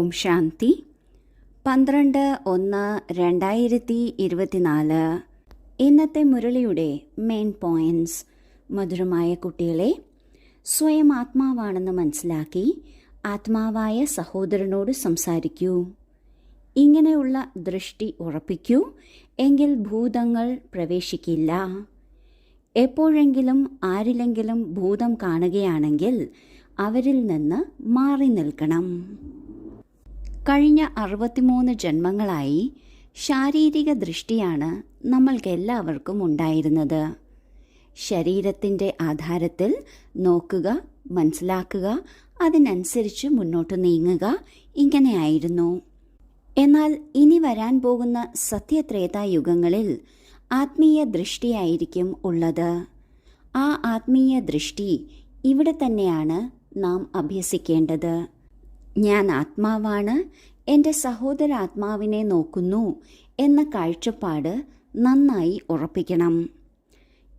ഓം ശാന്തി. 12/1/2024. ഇന്നത്തെ മുരളിയുടെ main points. മധുരമായ കുട്ടികളെ, സ്വയം ആത്മാവാണെന്ന് മനസ്സിലാക്കി ആത്മാവായ സഹോദരനോട് സംസാരിക്കൂ. ഇങ്ങനെയുള്ള ദൃഷ്ടി ഉറപ്പിക്കൂ, എങ്കിൽ ഭൂതങ്ങൾ പ്രവേശിക്കില്ല. എപ്പോഴെങ്കിലും ആരിലെങ്കിലും ഭൂതം കാണുകയാണെങ്കിൽ അവരിൽ നിന്ന് മാറി നിൽക്കണം. കഴിഞ്ഞ 63 ജന്മങ്ങളായി ശാരീരിക ദൃഷ്ടിയാണ് നമ്മൾക്കെല്ലാവർക്കും ഉണ്ടായിരുന്നത്. ശരീരത്തിൻ്റെ ആധാരത്തിൽ നോക്കുക, മനസ്സിലാക്കുക, അതിനനുസരിച്ച് മുന്നോട്ട് നീങ്ങുക, ഇങ്ങനെയായിരുന്നു. എന്നാൽ ഇനി വരാൻ പോകുന്ന സത്യത്രേതായുഗങ്ങളിൽ ആത്മീയ ദൃഷ്ടിയായിരിക്കും ഉള്ളത്. ആ ആത്മീയ ദൃഷ്ടി ഇവിടെ തന്നെയാണ് നാം അഭ്യസിക്കേണ്ടത്. ഞാൻ ആത്മാവാണ്, എൻ്റെ സഹോദരാത്മാവിനെ നോക്കുന്നു എന്ന കാഴ്ചപ്പാട് നന്നായി ഉറപ്പിക്കണം.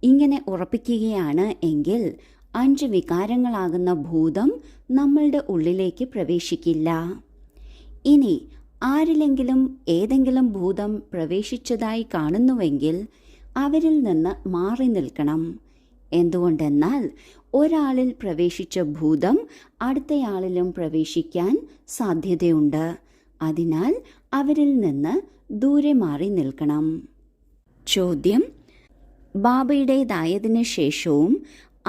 ഇങ്ങനെ ഉറപ്പിക്കുകയാണ് എങ്കിൽ 5 വികാരങ്ങളാകുന്ന ഭൂതം നമ്മളുടെ ഉള്ളിലേക്ക് പ്രവേശിക്കില്ല. ഇനി ആരിലെങ്കിലും ഏതെങ്കിലും ഭൂതം പ്രവേശിച്ചതായി കാണുന്നുവെങ്കിൽ അവരിൽ നിന്ന് മാറി നിൽക്കണം. എന്തുകൊണ്ടെന്നാൽ ഒരാളിൽ പ്രവേശിച്ച ഭൂതം അടുത്തയാളിലും പ്രവേശിക്കാൻ സാധ്യതയുണ്ട്. അതിനാൽ അവരിൽ നിന്ന് ദൂരെ മാറി നിൽക്കണം. ചോദ്യം: ബാബയുടേതായതിനു ശേഷവും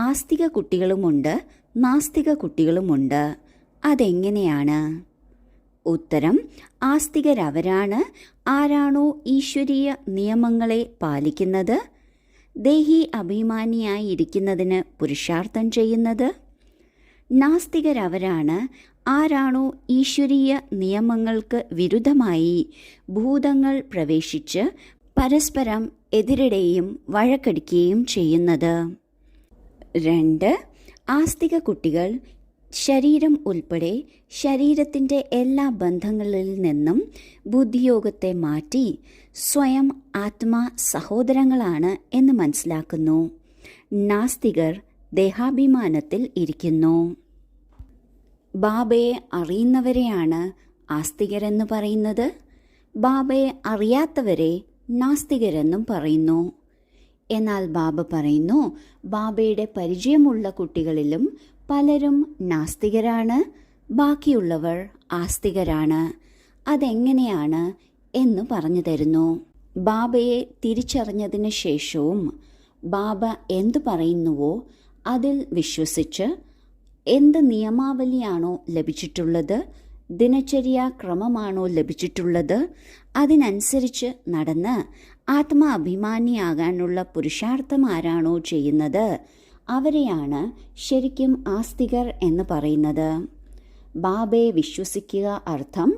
ആസ്തിക കുട്ടികളുമുണ്ട്, നാസ്തിക കുട്ടികളുമുണ്ട്. അതെങ്ങനെയാണ്? ഉത്തരം: ആസ്തികരവരാണ് ആരാണോ ഈശ്വരീയ നിയമങ്ങളെ പാലിക്കുന്നത്, ദേഹി അഭിമാനിയായിരിക്കുന്നതിന് പുരുഷാർത്ഥം ചെയ്യുന്നത്. നാസ്തികരവരാണ് ആരാണോ ഈശ്വരീയ നിയമങ്ങൾക്ക് വിരുദ്ധമായി ഭൂതങ്ങൾ പ്രവേശിച്ച് പരസ്പരം എതിരിടുകയും വഴക്കടിക്കുകയും ചെയ്യുന്നത്. 2. ആസ്തിക കുട്ടികൾ ശരീരം ഉൾപ്പെടെ ശരീരത്തിൻ്റെ എല്ലാ ബന്ധങ്ങളിൽ നിന്നും ബുദ്ധിയോഗത്തെ മാറ്റി സ്വയം ആത്മാ സഹോദരങ്ങളാണ് എന്ന് മനസ്സിലാക്കുന്നു. നാസ്തികർ ദേഹാഭിമാനത്തിൽ ഇരിക്കുന്നു. ബാബയെ അറിയുന്നവരെയാണ് ആസ്തികരെന്ന് പറയുന്നത്. ബാബയെ അറിയാത്തവരെ നാസ്തികരെന്നും പറയുന്നു. എന്നാൽ ബാബ പറയുന്നു, ബാബയുടെ പരിചയമുള്ള കുട്ടികളിലും പലരും നാസ്തികരാണ്, ബാക്കിയുള്ളവർ ആസ്തികരാണ്. അതെങ്ങനെയാണ് എന്ന് പറഞ്ഞു തരുന്നു. ബാബയെ തിരിച്ചറിഞ്ഞതിന് ശേഷവും ബാബ എന്തു പറയുന്നുവോ അതിൽ വിശ്വസിച്ച് എന്ത് നിയമാവലിയാണോ ലഭിച്ചിട്ടുള്ളത്, ദിനചര്യാക്രമമാണോ ലഭിച്ചിട്ടുള്ളത്, അതിനനുസരിച്ച് നടന്ന് ആത്മാഭിമാനിയാകാനുള്ള പുരുഷാർത്ഥം ആരാണോ ചെയ്യുന്നത് അവരെയാണ് ശരിക്കും ആസ്തികർ എന്ന് പറയുന്നത്. ബാബയെ വിശ്വസിക്കുക അർത്ഥം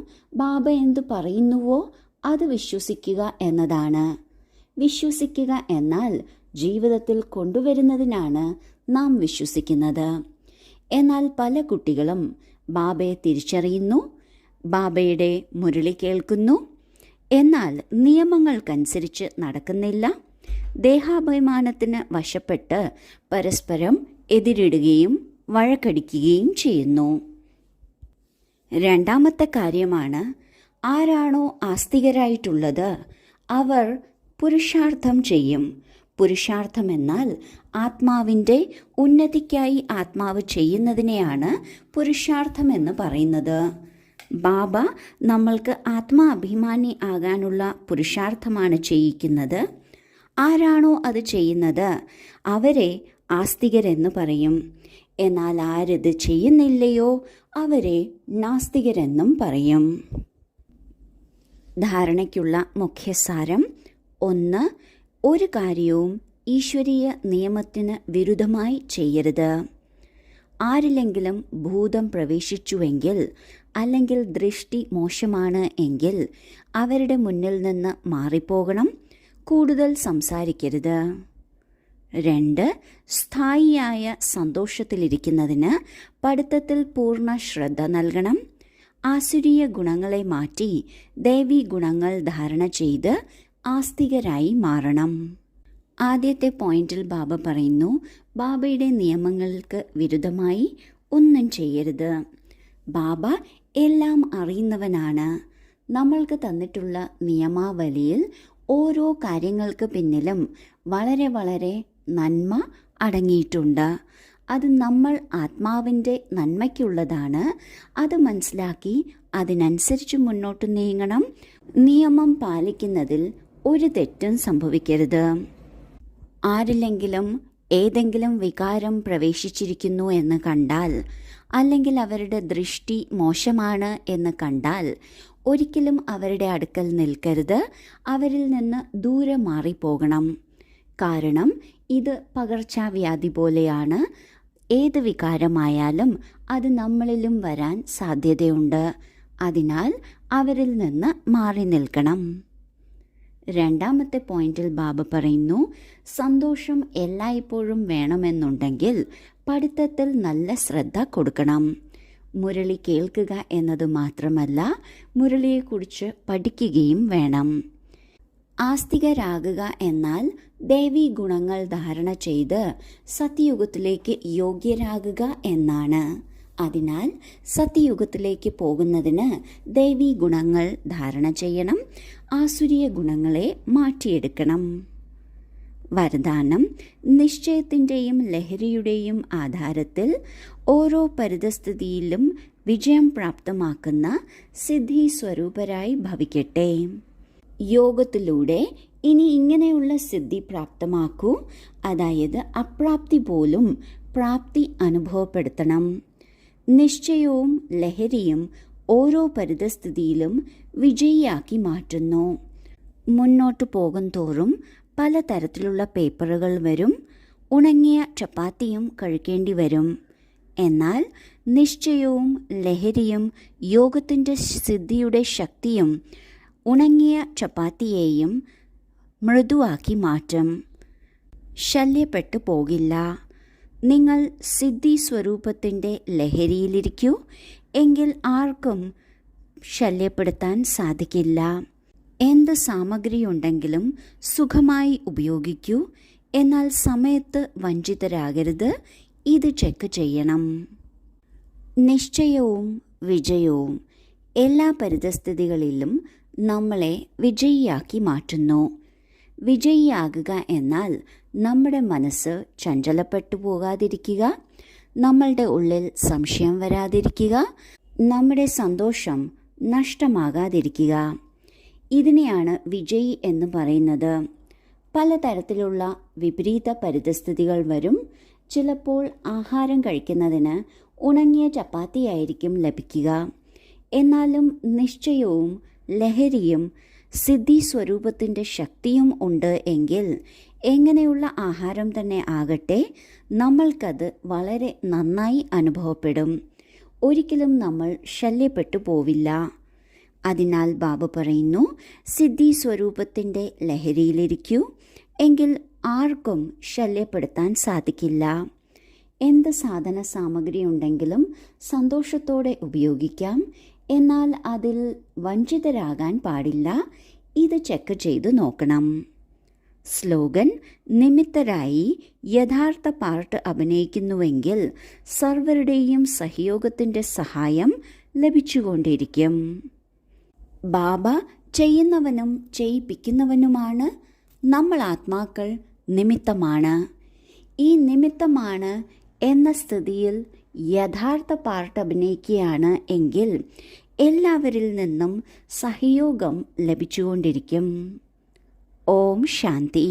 ബാബ എന്തു പറയുന്നുവോ അത് വിശ്വസിക്കുക എന്നതാണ്. വിശ്വസിക്കുക എന്നാൽ ജീവിതത്തിൽ കൊണ്ടുവരുന്നതിനാണ് നാം വിശ്വസിക്കുന്നത്. എന്നാൽ പല കുട്ടികളും ബാബയെ തിരിച്ചറിയുന്നു, ബാബയുടെ മുരളി കേൾക്കുന്നു, എന്നാൽ നിയമങ്ങൾക്കനുസരിച്ച് നടക്കുന്നില്ല. ദേഹാഭിമാനത്തിന് വശപ്പെട്ട് പരസ്പരം എതിരിടുകയും വഴക്കടിക്കുകയും ചെയ്യുന്നു. 2ാമത്തെ കാര്യമാണ്, ആരാണോ ആസ്തികരായിട്ടുള്ളത് അവർ പുരുഷാർത്ഥം ചെയ്യും. പുരുഷാർത്ഥം എന്നാൽ ആത്മാവിൻ്റെ ഉന്നതിക്കായി ആത്മാവ് ചെയ്യുന്നതിനെയാണ് പുരുഷാർത്ഥം എന്ന് പറയുന്നത്. ബാബ നമ്മൾക്ക് ആത്മാഭിമാനി ആകാനുള്ള പുരുഷാർത്ഥമാണ് ചെയ്യിക്കുന്നത്. ആരാണോ അത് ചെയ്യുന്നത് അവരെ ആസ്തികരെന്ന് പറയും. എന്നാൽ ആരിത് ചെയ്യുന്നില്ലയോ അവരെ നാസ്തികരെന്നും പറയും. ധാരണയ്ക്കുള്ള മുഖ്യസാരം: 1. ഒരു കാര്യവും ഈശ്വരീയ നിയമത്തിന് വിരുദ്ധമായി ചെയ്യരുത്. ആരിലെങ്കിലും ഭൂതം പ്രവേശിച്ചുവെങ്കിൽ അല്ലെങ്കിൽ ദൃഷ്ടി മോശമാണ് എങ്കിൽ അവരുടെ മുന്നിൽ നിന്ന് മാറിപ്പോകണം, കൂടുതൽ സംസാരിക്കരുത്. 2. സ്ഥായിയായ സന്തോഷത്തിലിരിക്കുന്നതിന് പഠിത്തത്തിൽ പൂർണ്ണ ശ്രദ്ധ നൽകണം. ആസുരീയ ഗുണങ്ങളെ മാറ്റി ദൈവീ ഗുണങ്ങൾ ധാരണ ചെയ്ത് ആസ്തികരായി മാറണം. ആദ്യത്തെ പോയിന്റിൽ ബാബ പറയുന്നു, ബാബയുടെ നിയമങ്ങൾക്ക് വിരുദ്ധമായി ഒന്നും ചെയ്യരുത്. ബാബ എല്ലാം അറിയുന്നവനാണ്. നമ്മൾക്ക് തന്നിട്ടുള്ള നിയമാവലിയിൽ ഓരോ കാര്യങ്ങൾക്ക് പിന്നിലും വളരെ വളരെ നന്മ അടങ്ങിയിട്ടുണ്ട്. അത് നമ്മൾ ആത്മാവിൻ്റെ നന്മയ്ക്കുള്ളതാണ്. അത് മനസ്സിലാക്കി അതിനനുസരിച്ച് മുന്നോട്ട് നീങ്ങണം. നിയമം പാലിക്കുന്നതിൽ ഒരു തെറ്റും സംഭവിക്കരുത്. ആരിലെങ്കിലും ഏതെങ്കിലും വികാരം പ്രവേശിച്ചിരിക്കുന്നു എന്ന് കണ്ടാൽ, അല്ലെങ്കിൽ അവരുടെ ദൃഷ്ടി മോശമാണ് എന്ന് കണ്ടാൽ ഒരിക്കലും അവരുടെ അടുക്കൽ നിൽക്കരുത്. അവരിൽ നിന്ന് ദൂരെ മാറിപ്പോകണം. കാരണം ഇത് പകർച്ചവ്യാധി പോലെയാണ്. ഏത് വികാരമായാലും അത് നമ്മളിലും വരാൻ സാധ്യതയുണ്ട്. അതിനാൽ അവരിൽ നിന്ന് മാറി നിൽക്കണം. രണ്ടാമത്തെ പോയിന്റിൽ ബാബ പറയുന്നു, സന്തോഷം എല്ലായ്പ്പോഴും വേണമെന്നുണ്ടെങ്കിൽ പഠിത്തത്തിൽ നല്ല ശ്രദ്ധ കൊടുക്കണം. മുരളി കേൾക്കുക എന്നത് മാത്രമല്ല, മുരളിയെക്കുറിച്ച് പഠിക്കുകയും വേണം. ആസ്തികരാകുക എന്നാൽ ദേവീ ഗുണങ്ങൾ ധാരണ ചെയ്ത് സത്യയുഗത്തിലേക്ക് യോഗ്യരാകുക എന്നാണ്. അതിനാൽ സത്യയുഗത്തിലേക്ക് പോകുന്നതിന് ദൈവീ ഗുണങ്ങൾ ധാരണ ചെയ്യണം. ആസുരീയ ഗുണങ്ങളെ മാറ്റിയെടുക്കണം. വരദാനം: നിശ്ചയത്തിൻ്റെയും ലഹരിയുടെയും ആധാരത്തിൽ ഓരോ പരിതസ്ഥിതിയിലും വിജയം പ്രാപ്തമാക്കുന്ന സിദ്ധി സ്വരൂപരായി ഭവിക്കട്ടെ. യോഗത്തിലൂടെ ഇനി ഇങ്ങനെയുള്ള സിദ്ധി പ്രാപ്തമാക്കൂ. അതായത് അപ്രാപ്തി പോലും പ്രാപ്തി അനുഭവപ്പെടുത്തണം. നിശ്ചയവും ലഹരിയും ഓരോ പരിതസ്ഥിതിയിലും വിജയിയാക്കി മാറ്റുന്നു. മുന്നോട്ട് പോകും തോറും പലതരത്തിലുള്ള പേപ്പറുകൾ വരും. ഉണങ്ങിയ ചപ്പാത്തിയും കഴിക്കേണ്ടി വരും. എന്നാൽ നിശ്ചയവും ലഹരിയും യോഗത്തിൻ്റെ സിദ്ധിയുടെ ശക്തിയും ഉണങ്ങിയ ചപ്പാത്തിയെയും മൃദുവാക്കി മാറ്റും. ശല്യപ്പെട്ടു പോകില്ല. നിങ്ങൾ സിദ്ധി സ്വരൂപത്തിൻ്റെ ലഹരിയിലിരിക്കൂ. എങ്കിൽ ആർക്കും ശല്യപ്പെടുത്താൻ സാധിക്കില്ല. എന്ത് സാമഗ്രിയുണ്ടെങ്കിലും സുഖമായി ഉപയോഗിക്കൂ. എന്നാൽ സമയത്ത് വഞ്ചിതരാകരുത്. ഇത് ചെക്ക് ചെയ്യണം. നിശ്ചയവും വിജയവും എല്ലാ പരിതസ്ഥിതികളിലും നമ്മളെ വിജയിയാക്കി മാറ്റുന്നു. വിജയിയാകുക എന്നാൽ നമ്മുടെ മനസ്സ് ചഞ്ചലപ്പെട്ടു പോകാതിരിക്കുക, നമ്മളുടെ ഉള്ളിൽ സംശയം വരാതിരിക്കുക, നമ്മുടെ സന്തോഷം നഷ്ടമാകാതിരിക്കുക. ഇതിനെയാണ് വിജയി എന്ന് പറയുന്നത്. പലതരത്തിലുള്ള വിപരീത പരിതസ്ഥിതികൾ വരും. ചിലപ്പോൾ ആഹാരം കഴിക്കുന്നതിന് ഉണങ്ങിയ ചപ്പാത്തിയായിരിക്കും ലഭിക്കുക. എന്നാലും നിശ്ചയവും ലഹരിയും സിദ്ധി സ്വരൂപത്തിൻ്റെ ശക്തിയും ഉണ്ട് എങ്കിൽ എങ്ങനെയുള്ള ആഹാരം തന്നെ ആകട്ടെ, നമ്മൾക്കത് വളരെ നന്നായി അനുഭവപ്പെടും. ഒരിക്കലും നമ്മൾ ശല്യപ്പെട്ടു പോവില്ല. അതിനാൽ ബാബ പറയുന്നു, സിദ്ധി സ്വരൂപത്തിൻ്റെ ലഹരിയിലിരിക്കൂ. എങ്കിൽ ആർക്കും ശല്യപ്പെടുത്താൻ സാധിക്കില്ല. എന്ത് സാധന സാമഗ്രി ഉണ്ടെങ്കിലും സന്തോഷത്തോടെ ഉപയോഗിക്കാം. എന്നാൽ അതിൽ വഞ്ചിതരാകാൻ പാടില്ല. ഇത് ചെക്ക് ചെയ്തു നോക്കണം. സ്ലോഗൻ: നിമിത്തരായി യഥാർത്ഥ പാർട്ട് അഭിനയിക്കുന്നുവെങ്കിൽ സർവരുടെയും സഹയോഗത്തിൻ്റെ സഹായം ലഭിച്ചുകൊണ്ടിരിക്കും. ബാബ ചെയ്യുന്നവനും ചെയ്യിപ്പിക്കുന്നവനുമാണ്. നമ്മൾ ആത്മാക്കൾ നിമിത്തമാണ്. ഈ നിമിത്തമാണ് എന്ന സ്ഥിതിയിൽ യഥാർത്ഥ പാർട്ട് അഭിനയിക്കുകയാണ് എങ്കിൽ എല്ലാവരിൽ നിന്നും സഹയോഗം ലഭിച്ചുകൊണ്ടിരിക്കും. ഓം ശാന്തി.